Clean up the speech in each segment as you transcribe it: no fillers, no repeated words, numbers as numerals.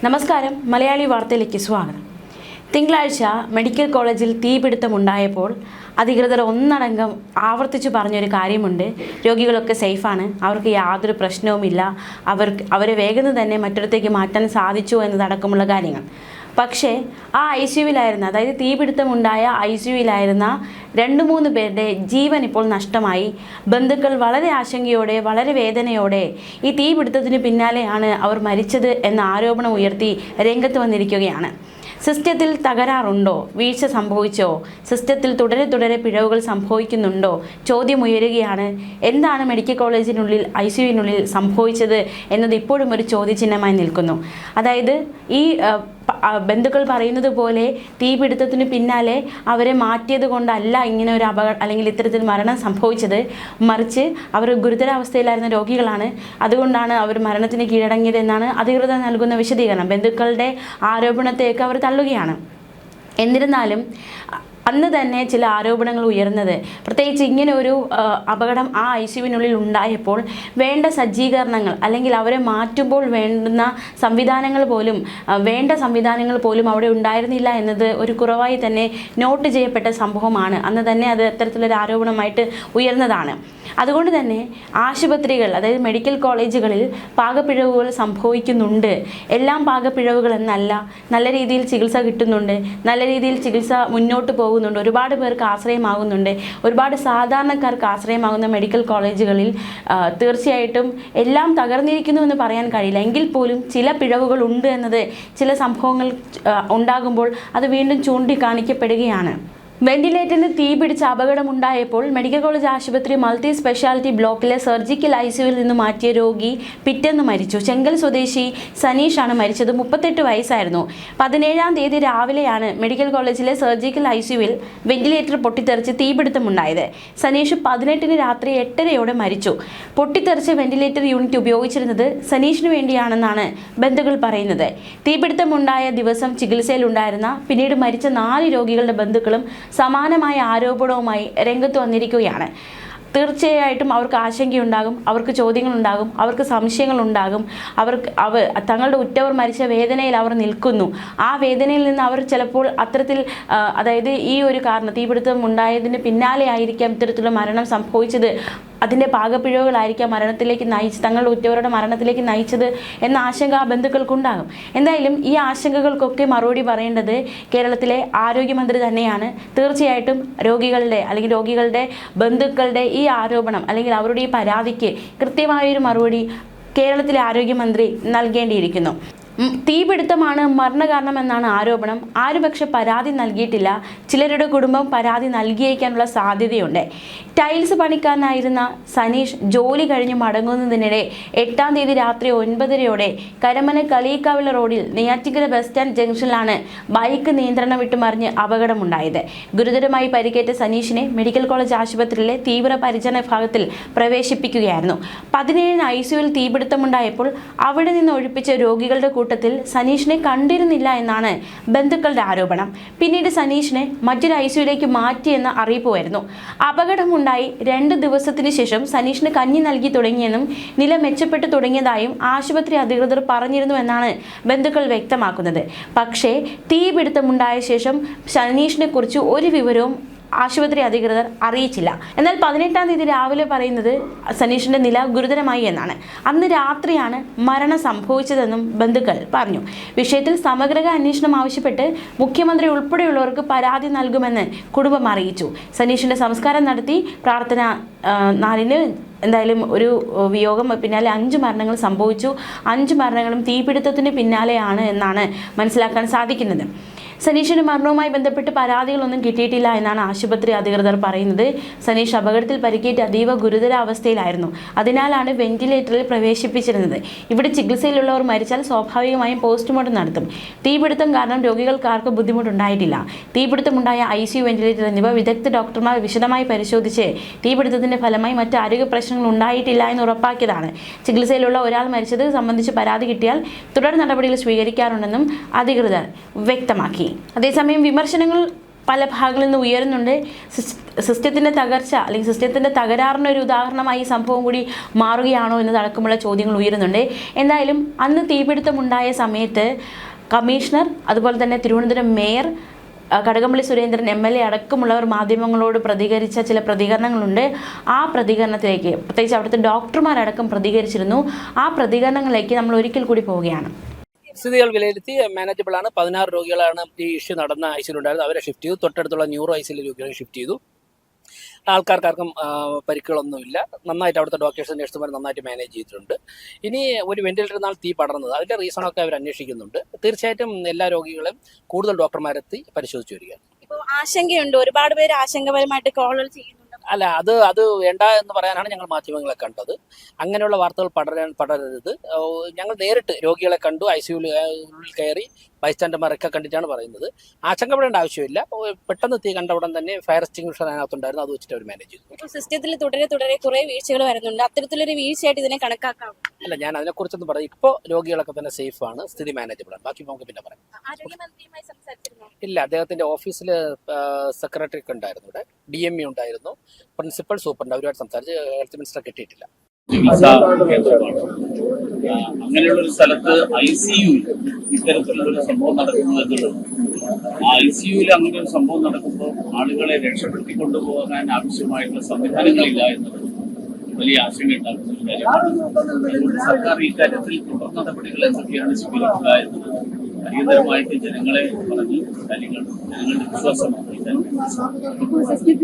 നമസ്കാരം, മലയാളി വാർത്തയിലേക്ക് സ്വാഗതം. തിങ്കളാഴ്ച മെഡിക്കൽ കോളേജിൽ തീപിടുത്തമുണ്ടായപ്പോൾ അധികൃതർ ഒന്നടങ്കം ആവർത്തിച്ചു പറഞ്ഞൊരു കാര്യമുണ്ട്. രോഗികളൊക്കെ സേഫാണ്, അവർക്ക് യാതൊരു പ്രശ്നവുമില്ല, അവരെ വേഗം തന്നെ മറ്റൊരിടത്തേക്ക് മാറ്റാൻ സാധിച്ചു എന്നതടക്കമുള്ള കാര്യങ്ങൾ. പക്ഷേ ആ ICUവിലായിരുന്ന, അതായത് തീപിടുത്തമുണ്ടായ ICUവിലായിരുന്ന 2-3 പേരുടെ ജീവൻ ഇപ്പോൾ നഷ്ടമായി. ബന്ധുക്കൾ വളരെ ആശങ്കയോടെ, വളരെ വേദനയോടെ ഈ തീപിടുത്തത്തിന് പിന്നാലെയാണ് അവർ മരിച്ചത് എന്ന ആരോപണം ഉയർത്തി രംഗത്ത് വന്നിരിക്കുകയാണ്. സിസ്റ്റത്തിൽ തകരാറുണ്ടോ, വീഴ്ച സംഭവിച്ചോ, സിസ്റ്റത്തിൽ തുടരെ പിഴവുകൾ സംഭവിക്കുന്നുണ്ടോ, ചോദ്യമുയരുകയാണ്. എന്താണ് മെഡിക്കൽ കോളേജിനുള്ളിൽ ICUവിനുള്ളിൽ സംഭവിച്ചത് എന്നത് ഇപ്പോഴും ഒരു ചോദ്യചിഹ്നമായി നിൽക്കുന്നു. അതായത് ഈ ബന്ധുക്കൾ പറയുന്നത് പോലെ തീപിടുത്തത്തിന് പിന്നാലെ അവരെ മാറ്റിയത് കൊണ്ടല്ല ഇങ്ങനെ ഒരു അപകടം അല്ലെങ്കിൽ ഇത്തരത്തിൽ മരണം സംഭവിച്ചത്. മറിച്ച് അവർ ഗുരുതരാവസ്ഥയിലായിരുന്ന രോഗികളാണ്, അതുകൊണ്ടാണ് അവർ മരണത്തിന് കീഴടങ്ങിയത് എന്നാണ് അധികൃതർ നൽകുന്ന വിശദീകരണം. ബന്ധുക്കളുടെ ആരോപണത്തെയൊക്കെ അവർ തള്ളുകയാണ്. എന്നിരുന്നാലും അന്ന് തന്നെ ചില ആരോപണങ്ങൾ ഉയർന്നത്, പ്രത്യേകിച്ച് ഇങ്ങനെ ഒരു അപകടം ആ ICUവിനുള്ളിൽ ഉണ്ടായപ്പോൾ വേണ്ട സജ്ജീകരണങ്ങൾ അല്ലെങ്കിൽ അവരെ മാറ്റുമ്പോൾ വേണ്ട സംവിധാനങ്ങൾ പോലും അവിടെ ഉണ്ടായിരുന്നില്ല എന്നത് ഒരു കുറവായി തന്നെ നോട്ട് ചെയ്യപ്പെട്ട സംഭവമാണ്. അന്ന് തന്നെ അത് അത്തരത്തിലൊരു ആരോപണമായിട്ട് ഉയർന്നതാണ്. അതുകൊണ്ട് തന്നെ ആശുപത്രികൾ, അതായത് മെഡിക്കൽ കോളേജുകളിൽ പാകപ്പിഴവുകൾ സംഭവിക്കുന്നുണ്ട്. എല്ലാം പാകപ്പിഴവുകൾ എന്നല്ല, നല്ല രീതിയിൽ ചികിത്സ കിട്ടുന്നുണ്ട്, നല്ല രീതിയിൽ ചികിത്സ മുന്നോട്ട് പോകുന്നുണ്ട്, ഒരുപാട് പേർക്ക് ആശ്രയമാകുന്നുണ്ട്. ഒരുപാട് സാധാരണക്കാർക്ക് ആശ്രയമാകുന്ന മെഡിക്കൽ കോളേജുകളിൽ തീർച്ചയായിട്ടും എല്ലാം തകർന്നിരിക്കുന്നു എന്ന് പറയാൻ കഴിയില്ല. എങ്കിൽ പോലും ചില പിഴവുകൾ ഉണ്ട് എന്നത് ചില സംഭവങ്ങൾ ഉണ്ടാകുമ്പോൾ അത് വീണ്ടും ചൂണ്ടിക്കാണിക്കപ്പെടുകയാണ്. വെന്റിലേറ്ററിന് തീപിടിച്ച് അപകടമുണ്ടായപ്പോൾ മെഡിക്കൽ കോളേജ് ആശുപത്രി മൾട്ടി സ്പെഷ്യാലിറ്റി ബ്ലോക്കിലെ സർജിക്കൽ ICUവിൽ നിന്ന് മാറ്റിയ രോഗി പിറ്റേന്ന് മരിച്ചു. ചെങ്കൽ സ്വദേശി സനീഷാണ് മരിച്ചത്. 38 വയസ്സായിരുന്നു. 17-ാം തീയതി രാവിലെയാണ് മെഡിക്കൽ കോളേജിലെ സർജിക്കൽ ICUവിൽ വെന്റിലേറ്റർ പൊട്ടിത്തെറിച്ച് തീപിടുത്തമുണ്ടായത്. സനീഷ് 18-ന് രാത്രി 8:30-യോടെ മരിച്ചു. പൊട്ടിത്തെറിച്ച വെന്റിലേറ്റർ യൂണിറ്റ് ഉപയോഗിച്ചിരുന്നത് സനീഷിന് വേണ്ടിയാണെന്നാണ് ബന്ധുക്കൾ പറയുന്നത്. തീപിടുത്തമുണ്ടായ ദിവസം ചികിത്സയിലുണ്ടായിരുന്ന പിന്നീട് മരിച്ച 4 രോഗികളുടെ ബന്ധുക്കളും സമാനമായ ആരോപണവുമായി രംഗത്ത് വന്നിരിക്കുകയാണ്. തീർച്ചയായിട്ടും അവർക്ക് ആശങ്കയുണ്ടാകും, അവർക്ക് ചോദ്യങ്ങളുണ്ടാകും, അവർക്ക് സംശയങ്ങളുണ്ടാകും. തങ്ങളുടെ ഉറ്റവർ മരിച്ച വേദനയിൽ അവർ നിൽക്കുന്നു. ആ വേദനയിൽ നിന്ന് അവർ ചിലപ്പോൾ അത്തരത്തിൽ, അതായത് ഈ ഒരു കാരണം, തീപിടുത്തം ഉണ്ടായതിന് പിന്നാലെ ആയിരിക്കാം ഇത്തരത്തിലുള്ള മരണം സംഭവിച്ചത്, അതിൻ്റെ പാകപ്പിഴവുകളായിരിക്കാം തങ്ങളുടെ ഉറ്റവരുടെ മരണത്തിലേക്ക് നയിച്ചത് എന്ന ആശങ്ക ആ ബന്ധുക്കൾക്കുണ്ടാകും. എന്തായാലും ഈ ആശങ്കകൾക്കൊക്കെ മറുപടി പറയേണ്ടത് കേരളത്തിലെ ആരോഗ്യമന്ത്രി തന്നെയാണ്. തീർച്ചയായിട്ടും രോഗികളുടെ ബന്ധുക്കളുടെ ഈ ആരോപണം അല്ലെങ്കിൽ അവരുടെ ഈ പരാതിക്ക് കൃത്യമായൊരു മറുപടി കേരളത്തിലെ ആരോഗ്യമന്ത്രി നൽകേണ്ടിയിരിക്കുന്നു. തീപിടുത്തമാണ് മരണകാരണമെന്നാണ് ആരോപണം. ആരും പക്ഷെ പരാതി നൽകിയിട്ടില്ല. ചിലരുടെ കുടുംബം പരാതി നൽകിയേക്കാനുള്ള സാധ്യതയുണ്ട്. ടൈൽസ് പണിക്കാരനായിരുന്ന സനീഷ് ജോലി കഴിഞ്ഞ് മടങ്ങുന്നതിനിടെ 8-ാം തീയതി രാത്രി 9:30-യോടെ കരമന കളീക്കാവിള റോഡിൽ നെയ്യാറ്റിൻകര ബസ് സ്റ്റാൻഡ് ജംഗ്ഷനിലാണ് ബൈക്ക് നിയന്ത്രണം വിട്ട് മറിഞ്ഞ് അപകടമുണ്ടായത്. ഗുരുതരമായി പരിക്കേറ്റ സനീഷിനെ മെഡിക്കൽ കോളേജ് ആശുപത്രിയിലെ തീവ്രപരിചരണ വിഭാഗത്തിൽ പ്രവേശിപ്പിക്കുകയായിരുന്നു. 17-ന് ICUവിൽ തീപിടുത്തമുണ്ടായപ്പോൾ അവിടെ നിന്ന് ഒഴിപ്പിച്ച രോഗികളുടെ കൂട്ടത്തിൽ സനീഷിനെ കണ്ടിരുന്നില്ല എന്നാണ് ബന്ധുക്കളുടെ ആരോപണം. പിന്നീട് സനീഷിനെ മറ്റൊരു ICUവിലേക്ക് മാറ്റിയെന്ന അറിയിപ്പ് വരുന്നു. അപകടമുണ്ടായി 2 ദിവസത്തിന് ശേഷം സനീഷിന് കഞ്ഞി നൽകി തുടങ്ങിയെന്നും നില മെച്ചപ്പെട്ടു തുടങ്ങിയതായും ആശുപത്രി അധികൃതർ പറഞ്ഞിരുന്നുവെന്നാണ് ബന്ധുക്കൾ വ്യക്തമാക്കുന്നത്. പക്ഷേ തീപിടുത്തമുണ്ടായ ശേഷം സനീഷിനെ കുറിച്ച് ഒരു വിവരവും ആശുപത്രി അധികൃതർ അറിയിച്ചില്ല. എന്നാൽ 18-ാം തീയതി രാവിലെ പറയുന്നത് സനീഷിന്റെ നില ഗുരുതരമായി എന്നാണ്. അന്ന് രാത്രിയാണ് മരണം സംഭവിച്ചതെന്നും ബന്ധുക്കൾ പറഞ്ഞു. വിഷയത്തിൽ സമഗ്ര അന്വേഷണം ആവശ്യപ്പെട്ട് മുഖ്യമന്ത്രി ഉൾപ്പെടെയുള്ളവർക്ക് പരാതി നൽകുമെന്ന് കുടുംബം അറിയിച്ചു. സനീഷിന്റെ സംസ്കാരം നടത്തി. പ്രാർത്ഥന 4-ന് എന്തായാലും ഒരു വിയോഗം, പിന്നാലെ 5 മരണങ്ങൾ സംഭവിച്ചു. 5 മരണങ്ങളും തീപിടുത്തത്തിന് പിന്നാലെയാണ് എന്നാണ് മനസ്സിലാക്കാൻ സാധിക്കുന്നത്. സനീഷിന്റെ മരണവുമായി ബന്ധപ്പെട്ട് പരാതികളൊന്നും കിട്ടിയിട്ടില്ല എന്നാണ് ആശുപത്രി അധികൃതർ പറയുന്നത്. സനീഷ് അപകടത്തിൽ പരിക്കേറ്റ് അതീവ ഗുരുതരാവസ്ഥയിലായിരുന്നു. അതിനാലാണ് വെന്റിലേറ്ററിൽ പ്രവേശിപ്പിച്ചിരുന്നത്. ഇവിടെ ചികിത്സയിലുള്ളവർ മരിച്ചാൽ സ്വാഭാവികമായും പോസ്റ്റ്മോർട്ടം നടത്തും. തീപിടുത്തം കാരണം രോഗികൾക്കാർക്ക് ബുദ്ധിമുട്ടുണ്ടായിട്ടില്ല. തീപിടുത്തമുണ്ടായ ICU, വെന്റിലേറ്റർ എന്നിവ വിദഗ്ധ ഡോക്ടർമാർ വിശദമായി പരിശോധിച്ച് തീപിടുത്തത്തിന്റെ ഫലമായി മറ്റ് ആരോഗ്യ പ്രശ്നങ്ങൾ ഉണ്ടായിട്ടില്ല എന്ന് ഉറപ്പാക്കിയതാണ്. ചികിത്സയിലുള്ള ഒരാൾ മരിച്ചത് സംബന്ധിച്ച് പരാതി കിട്ടിയാൽ തുടർ നടപടികൾ സ്വീകരിക്കാറുണ്ടെന്നും അധികൃതർ വ്യക്തമാക്കി. അതേസമയം വിമർശനങ്ങൾ പല ഭാഗങ്ങളിൽ നിന്ന് ഉയരുന്നുണ്ട്. സിസ്റ്റത്തിൻ്റെ തകർച്ച അല്ലെങ്കിൽ സിസ്റ്റത്തിൻ്റെ തകരാറിനൊരു ഉദാഹരണമായി ഈ സംഭവം കൂടി മാറുകയാണോ എന്നതടക്കമുള്ള ചോദ്യങ്ങൾ ഉയരുന്നുണ്ട്. എന്തായാലും അന്ന് തീപിടുത്തമുണ്ടായ സമയത്ത് കമ്മീഷണർ, അതുപോലെ തന്നെ തിരുവനന്തപുരം മേയർ, കടകംപള്ളി സുരേന്ദ്രൻ MLA അടക്കമുള്ളവർ മാധ്യമങ്ങളോട് പ്രതികരിച്ച ചില പ്രതികരണങ്ങളുണ്ട്. ആ പ്രതികരണത്തിലേക്ക്, പ്രത്യേകിച്ച് അവിടുത്തെ ഡോക്ടർമാരടക്കം പ്രതികരിച്ചിരുന്നു. ആ പ്രതികരണങ്ങളിലേക്ക് നമ്മൾ ഒരിക്കൽ കൂടി പോവുകയാണ്. സ്ഥിതികൾ വിലയിരുത്തി മാനേജബിൾ ആണ്. 16 രോഗികളാണ് ഈ ഇഷ്യൂ നടന്ന ഐസിയിലുണ്ടായിരുന്നത്. അവരെ ഷിഫ്റ്റ് ചെയ്തു. തൊട്ടടുത്തുള്ള ന്യൂറോ ഐസിയിലെ രോഗികളെ ഷിഫ്റ്റ് ചെയ്തു. ആൾക്കാർക്കാർക്കും പരിക്കുകളൊന്നുമില്ല. നന്നായിട്ട് അവിടുത്തെ ഡോക്ടേഴ്സും നഴ്സുമാർ നന്നായിട്ട് മാനേജ് ചെയ്തിട്ടുണ്ട്. ഇനി ഒരു വെന്റിലേറ്ററിനാണ് തീ പടർന്നത്. അതിൻ്റെ റീസണൊക്കെ അവർ അന്വേഷിക്കുന്നുണ്ട്. തീർച്ചയായിട്ടും എല്ലാ രോഗികളെയും കൂടുതൽ ഡോക്ടർമാരെത്തി പരിശോധിച്ചു വരികയാണ്. ഇപ്പോൾ ആശങ്കയുണ്ട്, ഒരുപാട് പേര് ആശങ്കപരമായിട്ട് കോളുകൾ ചെയ്യുന്നുണ്ട്. അല്ല, അത് വേണ്ട എന്ന് പറയാനാണ് ഞങ്ങൾ മാധ്യമങ്ങളെ കണ്ടത്. അങ്ങനെയുള്ള വാർത്തകൾ പടരരുത്. ഞങ്ങൾ നേരിട്ട് രോഗികളെ കണ്ടു, ICUവിൽ കയറി ബൈസ്റ്റാൻഡർമാരൊക്കെ കണ്ടിട്ടാണ് പറയുന്നത്. ആശങ്കപ്പെടേണ്ട ആവശ്യമില്ല. പെട്ടെന്ന് തീ കണ്ട ഉടൻ തന്നെ ഫയർ എക്സ്റ്റിംഗ്വിഷർ അതിനകത്തുണ്ടായിരുന്നു. അത് വെച്ചിട്ട് അവർ മാനേജ് ചെയ്തു. ഇപ്പോൾ സിസ്റ്റത്തിൽ തുടരെ കുറേ വീഴ്ചകൾ വരുന്നുണ്ട്. അത്തരത്തിലൊരു വീഴ്ചയായിട്ട് ഇതിനെ കണക്കാക്കാം? അല്ല, ഞാൻ അതിനെക്കുറിച്ചൊന്നും പറയും. ഇപ്പോൾ രോഗികളൊക്കെ തന്നെ സേഫ് ആണ്, സ്ഥിതി മാനേജബിൾ ആണ്. ബാക്കി നമുക്ക് പിന്നെ പറയാം. ആരോഗ്യമന്ത്രിയുമായി സംസാരിച്ചിരുന്നു? ഇല്ല, അദ്ദേഹത്തിന്റെ ഓഫീസിൽ സെക്രട്ടറി ഒക്കെ ഉണ്ടായിരുന്നു, ഇവിടെ DME ഉണ്ടായിരുന്നു, പ്രിൻസിപ്പൽ സൂപ്രണ്ട്, അവരുമായിട്ട് സംസാരിച്ച് ഹെൽത്ത് മിനിസ്റ്റർ കിട്ടിയിട്ടില്ല. ചികിത്സാ കേന്ദ്രമാണ്. അങ്ങനെയുള്ള ഒരു സ്ഥലത്ത് ICU ഇത്തരത്തിലുള്ളൊരു സംഭവം നടക്കുന്നത്, ആ ICUവിൽ അങ്ങനെ ഒരു സംഭവം നടക്കുമ്പോൾ ആളുകളെ രക്ഷപ്പെടുത്തി കൊണ്ടുപോകാൻ ആവശ്യമായിട്ടുള്ള സംവിധാനങ്ങളില്ല എന്നത് വലിയ ആശങ്ക ഉണ്ടാക്കുന്ന ഒരു കാര്യമാണ്. അതുകൊണ്ട് സർക്കാർ ഈ കാര്യത്തിൽ തുടർ നടപടികൾ എന്തൊക്കെയാണ് സ്വീകരിക്കുക എന്നത് അടിയന്തരമായിട്ട് ജനങ്ങളെ പറഞ്ഞ് കാര്യങ്ങൾ ജനങ്ങളുടെ വിശ്വാസം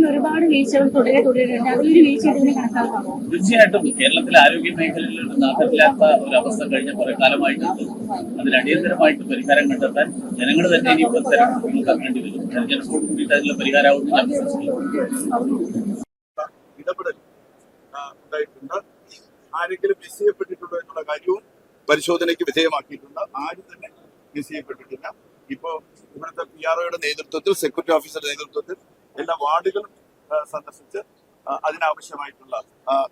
ഒരുപാട് വീഴ്ചകൾ തുടരുന്നുണ്ട്. അതിലൊരു വീഴ്ച കണക്കാക്കാമോ? തീർച്ചയായിട്ടും കേരളത്തിലെ ആരോഗ്യ മേഖലയിൽ നാട്ടില്ലാത്ത ഒരവസ്ഥ കഴിഞ്ഞ കുറെ കാലമായിട്ടുണ്ട്. അതിൽ അടിയന്തരമായിട്ട് പരിഹാരം കണ്ടെത്താൻ ജനങ്ങൾ തന്നെ ഇനി തെരഞ്ഞെടുപ്പുകൾക്ക് ഇറങ്ങേണ്ടി വരും. തെരഞ്ഞെടുപ്പോട് കൂടിയിട്ട് അതിനുള്ള പരിഹാരമാവുന്ന ഞാൻ വിശ്വസിക്കുന്നു. ഇടപെടൽ ഉണ്ടായിട്ടുണ്ട്. ആരെങ്കിലും മിസ് ചെയ്യപ്പെട്ടിട്ടുണ്ടോ എന്നുള്ള കാര്യവും പരിശോധനയ്ക്ക് വിധേയമാക്കിയിട്ടുണ്ട്. ആരും തന്നെ മിസ് ചെയ്യപ്പെട്ടിട്ടില്ല. ഇപ്പോൾ ഇവിടുത്തെ PROയുടെ നേതൃത്വത്തിൽ, സെക്യൂരിറ്റി ഓഫീസറുടെ നേതൃത്വത്തിൽ എല്ലാ വാർഡുകളും സന്ദർശിച്ച് അതിനാവശ്യമായിട്ടുള്ള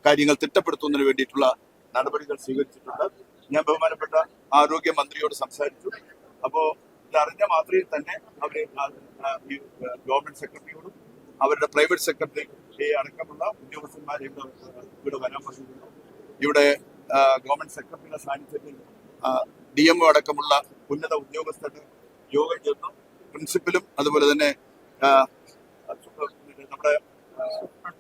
കാര്യങ്ങൾ തിട്ടപ്പെടുത്തുന്നതിന് വേണ്ടിയിട്ടുള്ള നടപടികൾ സ്വീകരിച്ചിട്ടുണ്ട്. ഞാൻ ബഹുമാനപ്പെട്ട ആരോഗ്യമന്ത്രിയോട് സംസാരിച്ചു. അപ്പോൾ ഇതറിഞ്ഞ മാത്രയിൽ തന്നെ അവർ ഗവൺമെന്റ് സെക്രട്ടറിയോടും അവരുടെ പ്രൈവറ്റ് സെക്രട്ടറി അടക്കമുള്ള ഉദ്യോഗസ്ഥന്മാരെ ഇവിടെ വരാൻ പറഞ്ഞിരുന്നു. ഇവിടെ ഗവൺമെന്റ് സെക്രട്ടറിയുടെ സാന്നിധ്യത്തിൽ DMO അടക്കമുള്ള ഉന്നത ഉദ്യോഗസ്ഥരുടെ യോഗം ചേർന്നു. പ്രിൻസിപ്പലും അതുപോലെ തന്നെ നമ്മുടെ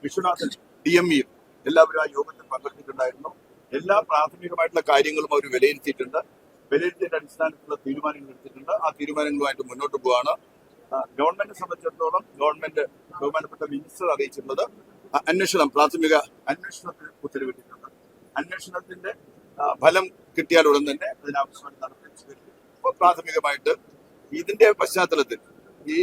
വിശ്വനാഥൻ DMEയും എല്ലാവരും ആ യോഗത്തിൽ പങ്കെടുത്തിട്ടുണ്ടായിരുന്നു. എല്ലാ പ്രാഥമികമായിട്ടുള്ള കാര്യങ്ങളും അവർ വിലയിരുത്തിയിട്ടുണ്ട്. വിലയിരുത്തിയുടെ അടിസ്ഥാനത്തിലുള്ള തീരുമാനങ്ങൾ എടുത്തിട്ടുണ്ട്. ആ തീരുമാനങ്ങളുമായിട്ട് മുന്നോട്ട് പോവാണ്. ഗവൺമെന്റിനെ സംബന്ധിച്ചിടത്തോളം ഗവൺമെന്റ് ബഹുമാനപ്പെട്ട മിനിസ്റ്റർ അറിയിച്ചിട്ടുള്ളത് അന്വേഷണം, പ്രാഥമിക അന്വേഷണത്തിന് ഉത്തരവിട്ടിട്ടുണ്ട്. അന്വേഷണത്തിന്റെ ഫലം കിട്ടിയാൽ ഉടൻ തന്നെ അതിനാവശ്യമായ നടപടി സ്വീകരിക്കും. അപ്പോൾ പ്രാഥമികമായിട്ട് ഇതിന്റെ പശ്ചാത്തലത്തിൽ, ഈ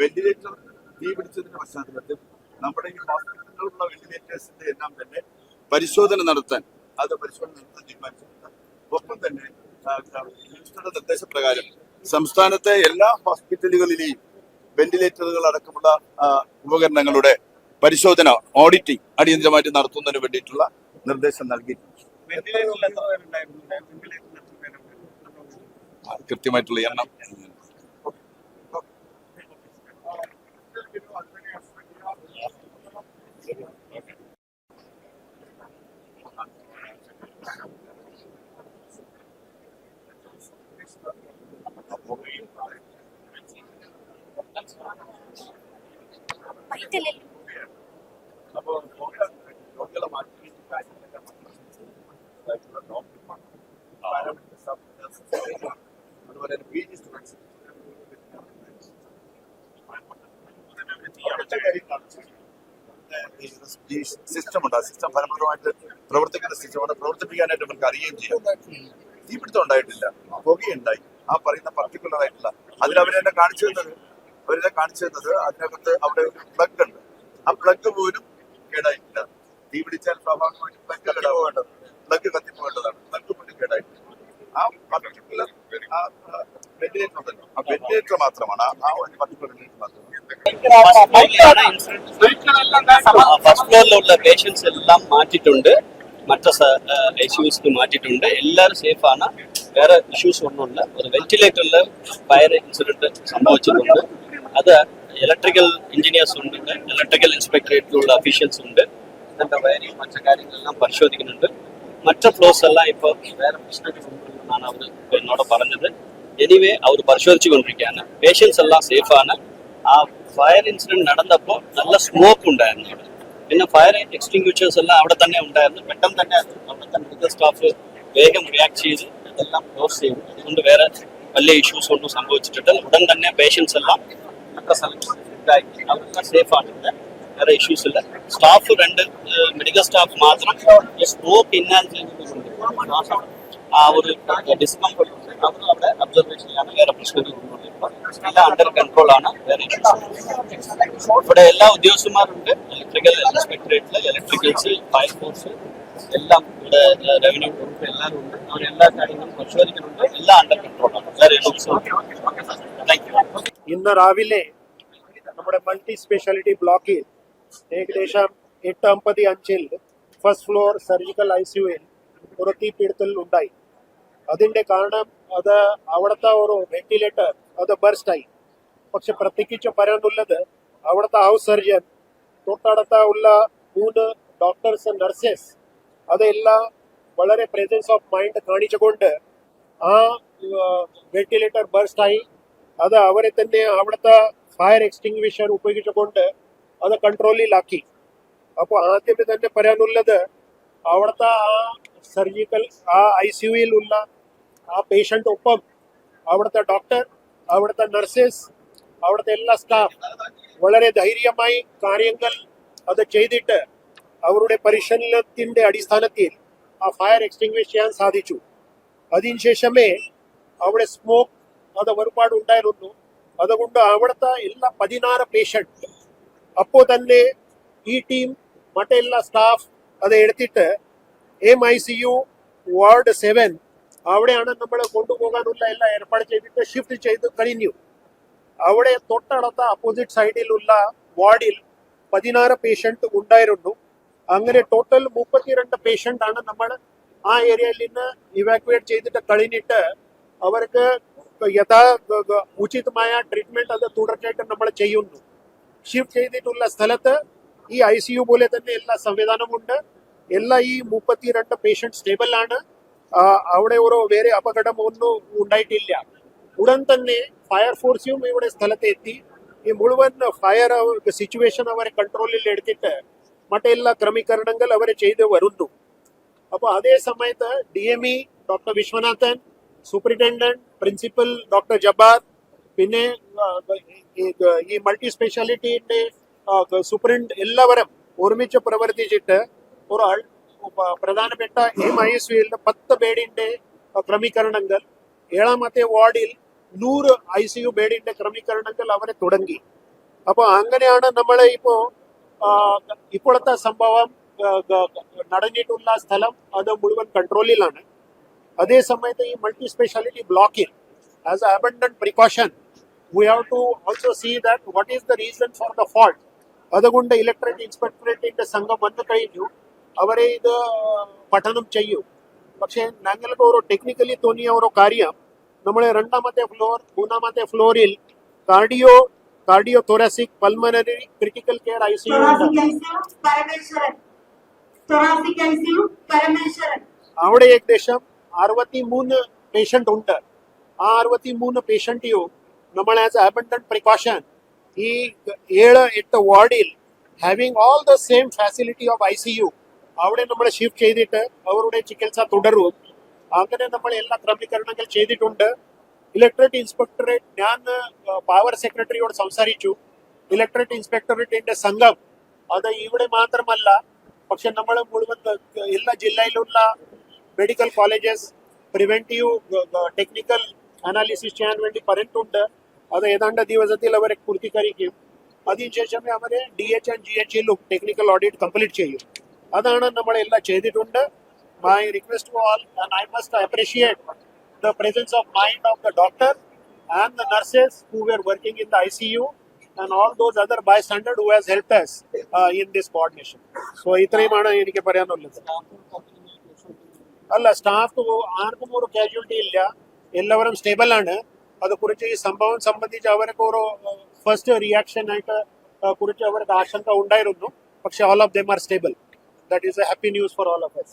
വെന്റിലേറ്റർ തീ പിടിച്ചതിന്റെ പശ്ചാത്തലത്തിൽ നമ്മുടെ ഈ ഹോസ്പിറ്റലിലുള്ള വെന്റിലേറ്റേഴ്സിന്റെ എല്ലാം തന്നെ പരിശോധന നടത്താൻ തീരുമാനിച്ചിട്ടുണ്ട്. ഒപ്പം തന്നെ മിനിസ്റ്ററുടെ നിർദ്ദേശപ്രകാരം സംസ്ഥാനത്തെ എല്ലാ ഹോസ്പിറ്റലുകളിലെയും വെന്റിലേറ്ററുകൾ അടക്കമുള്ള ഉപകരണങ്ങളുടെ പരിശോധന, ഓഡിറ്റിംഗ് അടിയന്തരമായിട്ട് നടത്തുന്നതിന് വേണ്ടിയിട്ടുള്ള നിർദ്ദേശം നൽകിയിട്ടുണ്ട്. കൃത്യമായിട്ടുള്ള എണ്ണം അപ്പോൾ രോഗികളെ മാറ്റി അതുപോലെ PG സ്റ്റുഡൻസ് സിസ്റ്റം ഉണ്ട്. ആ സിസ്റ്റം ഫലപ്രദമായിട്ട് പ്രവർത്തിക്കുന്ന സിസ്റ്റമാണ്. പ്രവർത്തിപ്പിക്കാനായിട്ട് നമുക്ക് അറിയുകയും ചെയ്യാം. തീപിടുത്തം ഉണ്ടായിട്ടില്ല, പുകയുണ്ടായി. ആ പറയുന്ന പർട്ടിക്കുലർ ആയിട്ടുള്ള അതിലവരെന്നെ കാണിച്ചു തന്നത് അതിനകത്ത് അവിടെ ഒരു പ്ലഗ് ഉണ്ട്. ആ പ്ലഗ് പോലും കേടായിട്ടില്ല. തീ പിടിച്ചാൽ സ്വാഭാവികമായിട്ടും പ്ലഗ് കത്തിപ്പോകേണ്ടതാണ്. പ്ലഗ് പോലും കേടായിട്ടില്ല. ആ പർട്ടിക്കുലർ വെന്റിലേറ്റർ ഉണ്ടല്ലോ, ആ വെന്റിലേറ്റർ മാത്രമാണ്, ആ ഒരു പർട്ടിക്കുലർ വെന്റിലേറ്റർ മാത്രമാണ്. ഫസ്റ്റ് ഫ്ലോറിലുള്ള പേഷ്യൻസ് എല്ലാം മാറ്റിയിട്ടുണ്ട്, മറ്റു ICUs മാറ്റിയിട്ടുണ്ട്. എല്ലാവരും സേഫാണ്, വേറെ ഇഷ്യൂസ് ഒന്നുമില്ല. ഒരു വെന്റിലേറ്ററിൽ ഫയർ ഇൻസിഡന്റ് സംഭവിച്ചിട്ടുണ്ട്. അത് ഇലക്ട്രിക്കൽ എഞ്ചിനീയേഴ്സ് ഉണ്ട്, ഇലക്ട്രിക്കൽ ഇൻസ്പെക്ടറേറ്റിലുള്ള അഫീഷ്യൽസ് ഉണ്ട്. അതിൻ്റെ വയറിങ് മറ്റു കാര്യങ്ങളെല്ലാം പരിശോധിക്കുന്നുണ്ട്. മറ്റു ഫ്ലോസ് എല്ലാം ഇപ്പോൾ വേറെ പ്രശ്നങ്ങളുണ്ടെന്നാണ് അവർ എന്നോട് പറഞ്ഞത്. എനിവേ അവർ പരിശോധിച്ചു കൊണ്ടിരിക്കുകയാണ്. പേഷ്യൻസ് എല്ലാം സേഫാണ്. ആ ഫയർ ഇൻസിഡന്റ് നടന്നപ്പോൾ നല്ല സ്മോക്ക് ഉണ്ടായിരുന്നു അവിടെ. പിന്നെ ഫയർ എക്സ്റ്റിങ്ക്വിഷേഴ്സ് എല്ലാം അവിടെ തന്നെ ഉണ്ടായിരുന്നു. പെട്ടെന്ന് തന്നെ അവിടുത്തെ മെഡിക്കൽ സ്റ്റാഫ് വേഗം റിയാക്ട് ചെയ്ത് അതെല്ലാം ക്ലോസ് ചെയ്തു. അതുകൊണ്ട് വേറെ വലിയ ഇഷ്യൂസ് ഒന്നും സംഭവിച്ചിട്ടില്ല. ഉടൻ തന്നെ പേഷ്യൻസ് എല്ലാം മറ്റു സ്ഥലങ്ങളിലായി അവരെല്ലാം സേഫാണ്. വേറെ ഇഷ്യൂസ് ഇല്ല. സ്റ്റാഫ് 2 മെഡിക്കൽ സ്റ്റാഫ് മാത്രം സ്മോക്ക് ഇൻഹാൽ ചെയ്തിട്ടുണ്ട്. ആ ഒരു ഡിസ്കംഫർട്ട് അവർ അവിടെ ഒബ്സർവേഷൻ ചെയ്യാണ്. വേറെ പ്രശ്നങ്ങളൊന്നുമില്ല. എല്ലാം അണ്ടർ കൺട്രോളാണ്. വേറെ ഇഷ്യൂസ് ഇവിടെ എല്ലാ ഉദ്യോഗസ്ഥന്മാരുണ്ട്. ഇലക്ട്രിക്കൽ ഇൻസ്പെക്ടറേറ്റില് ഇലക്ട്രിക്കൽസ്, ഫയർ ഫോഴ്സ് എല്ലാം ഇവിടെ റവന്യൂ വകുപ്പ് എല്ലാവരും ഉണ്ട്. അവരെല്ലാ കാര്യങ്ങളും പരിശോധിക്കുന്നുണ്ട്. എല്ലാം അണ്ടർ കൺട്രോളാണ്. വേറെ ഇഷ്യൂസ്. Thank you. ഇന്ന് രാവിലെ നമ്മുടെ മൾട്ടി സ്പെഷ്യാലിറ്റി ബ്ലോക്കിൽ ഏകദേശം 8:55 ഫസ്റ്റ് ഫ്ലോർ സർജിക്കൽ ICUവിൽ ഒരു തീപിടുത്തൽ ഉണ്ടായി. അതിന്റെ കാരണം അത് അവിടുത്തെ ഒരു വെന്റിലേറ്റർ അത് ബർസ്റ്റ് ആയി. പക്ഷെ പ്രത്യേകിച്ച് പറയാനുള്ളത് അവിടുത്തെ ഹൗസ് സർജൻ, തൊട്ടടുത്ത ഉള്ള 3 ഡോക്ടേഴ്സ്, നഴ്സസ് അതെല്ലാം വളരെ പ്രസൻസ് ഓഫ് മൈൻഡ് കാണിച്ചുകൊണ്ട് ആ വെന്റിലേറ്റർ ബർസ്റ്റ് ആയി. അത് അവരെ തന്നെ അവിടുത്തെ ഫയർ എക്സ്റ്റിങ്വിഷർ ഉപയോഗിച്ചുകൊണ്ട് അത് കൺട്രോളിലാക്കി. അപ്പോൾ ആദ്യമേ തന്നെ പറയാനുള്ളത് അവിടുത്തെ ആ സർജിക്കൽ ആ ICUവിലുള്ള ആ പേഷ്യൻ്റ് ഒപ്പം അവിടുത്തെ ഡോക്ടർ, അവിടുത്തെ നഴ്സസ്, അവിടുത്തെ എല്ലാ സ്റ്റാഫ് വളരെ ധൈര്യമായി കാര്യങ്ങൾ അത് ചെയ്തിട്ട് അവരുടെ പരിശീലനത്തിൻ്റെ അടിസ്ഥാനത്തിൽ ആ ഫയർ എക്സ്റ്റിങ്വിഷ് ചെയ്യാൻ സാധിച്ചു. അതിനുശേഷമേ അവിടെ സ്മോക്ക് അത് ഒരുപാട് ഉണ്ടായിരുന്നു. അതുകൊണ്ട് അവിടുത്തെ എല്ലാ 16 പേഷ്യൻ്റ് അപ്പോൾ തന്നെ ഈ ടീം മറ്റെല്ലാ സ്റ്റാഫ് അത് എടുത്തിട്ട് MICU വാർഡ് 7 അവിടെയാണ് നമ്മൾ കൊണ്ടുപോകാനുള്ള എല്ലാ ഏർപ്പാട് ചെയ്തിട്ട് ഷിഫ്റ്റ് ചെയ്ത് കഴിഞ്ഞു. അവിടെ തൊട്ടടുത്ത അപ്പോസിറ്റ് സൈഡിലുള്ള വാർഡിൽ 16 പേഷ്യൻ്റ് ഉണ്ടായിരുന്നു. അങ്ങനെ ടോട്ടൽ 32 പേഷ്യൻ്റ് ആണ് നമ്മൾ ആ ഏരിയയിൽ നിന്ന് ഇവാക്യുവേറ്റ് ചെയ്തിട്ട് കഴിഞ്ഞിട്ട് അവർക്ക് ഉചിതമായ ട്രീറ്റ്മെന്റ് അത് തുടർച്ചയായിട്ട് നമ്മൾ ചെയ്യുന്നു. ഷിഫ്റ്റ് ചെയ്തിട്ടുള്ള സ്ഥലത്ത് ഈ ICU പോലെ തന്നെ എല്ലാ സംവിധാനമുണ്ട്. എല്ലാ ഈ 32 പേഷ്യൻ്റ് സ്റ്റേബിൾ ആണ്. അവിടെ ഒരു വേറെ അപകടം ഒന്നും ഉണ്ടായിട്ടില്ല. ഉടൻ തന്നെ ഫയർ ഫോഴ്സും ഇവിടെ സ്ഥലത്ത് എത്തി ഈ മുഴുവൻ ഫയർ സിറ്റുവേഷൻ അവരെ കൺട്രോളിൽ എടുത്തിട്ട് മറ്റെല്ലാ ക്രമീകരണങ്ങൾ അവർ ചെയ്ത് വരുന്നു. അപ്പോൾ അതേ സമയത്ത് DME doctor Viswanathan, superintendent, principal doctor Jabbar, പിന്നെ ഈ മൾട്ടി സ്പെഷ്യാലിറ്റിന്റെ സൂപ്രണ്ട് എല്ലാവരും ഒരുമിച്ച് പ്രവർത്തിച്ചിട്ട് ഒരാൾ പ്രധാനപ്പെട്ട MICUവിൽ 10 ബെഡിന്റെ ക്രമീകരണങ്ങൾ, 7ാമത്തെ വാർഡിൽ 100 ICU ബെഡിന്റെ ക്രമീകരണങ്ങൾ അവരെ തുടങ്ങി. അപ്പോൾ അങ്ങനെയാണ് നമ്മൾ ഇപ്പോഴത്തെ സംഭവം നടന്നിട്ടുള്ള സ്ഥലം അത് മുഴുവൻ കൺട്രോളിലാണ്. അതേ സമയത്ത് ഈ മൾട്ടി സ്പെഷ്യാലിറ്റി ബ്ലോക്കിൽ as A abundant precaution we have to also see that what is the reason for the fault. അതുകൊണ്ട് ഇലക്ട്രിക് ഇൻസ്പെക്ടറേറ്റിന്റെ സംഘം വന്നു കഴിഞ്ഞു. അവരെ ഇത് പഠനം ചെയ്യും. പക്ഷെ ഞങ്ങൾക്ക് ഒരു ടെക്നിക്കലി തോന്നിയ ഒരു കാര്യം, നമ്മൾ 2ാമത്തെ ഫ്ലോർ 3ാമത്തെ ഫ്ലോറിൽ cardio thoracic pulmonary critical care ICU അവിടെ ഏകദേശം 63 പേഷ്യൻ്റ് ഉണ്ട്. ആ 63 പേഷ്യൻ്റെയും നമ്മൾ ആസ് അബണ്ടന്റ് പ്രിക്കോഷൻ ഈ 7-8 വാർഡിൽ having all the same facility of ICU അവിടെ നമ്മൾ ഷിഫ്റ്റ് ചെയ്തിട്ട് അവരുടെ ചികിത്സ തുടരും. അങ്ങനെ നമ്മൾ എല്ലാ ക്രമീകരണങ്ങൾ ചെയ്തിട്ടുണ്ട്. ഇലക്ട്രിക് ഇൻസ്പെക്ടറേറ്റ്, ഞാൻ പവർ സെക്രട്ടറിയോട് സംസാരിച്ചു. ഇലക്ട്രിക് ഇൻസ്പെക്ടറേറ്റിന്റെ സംഘം അത് ഇവിടെ മാത്രമല്ല, പക്ഷെ നമ്മൾ മുഴുവൻ എല്ലാ ജില്ലയിലുള്ള medical colleges preventive technical analysis ചെയ്യാൻ വേണ്ടി പറഞ്ഞിട്ടുണ്ട്. അത് ഏതാണ്ട് ദിവസത്തിൽ അവരെ പൂർത്തീകരിക്കും. അതിനുശേഷമേ അവരെ DH and GHയിലും ടെക്നിക്കൽ ഓഡിറ്റ് കംപ്ലീറ്റ് ചെയ്യും. അതാണ് നമ്മളെല്ലാം ചെയ്തിട്ടുണ്ട്. My request to all, and I must appreciate the presence of mind of the doctor and the nurses who were working in the ICU and all those other bystanders who has helped us in this coordination. So ഇത്രയുമാണ് എനിക്ക് പറയാനുള്ളത്. അല്ല, staff ആർക്കും ഒരു casualty ഇല്ല, എല്ലാവരും stable ആണ്. അത് കുറിച്ച് ഈ സംഭവം സംബന്ധിച്ച് അവർക്ക് ഒരു ഫസ്റ്റ് റിയാക്ഷൻ ആയിട്ട് കുറിച്ച് അവർക്ക് ആശങ്ക ഉണ്ടായിരുന്നു. പക്ഷേ all of them are stable. That is a happy news for all of us.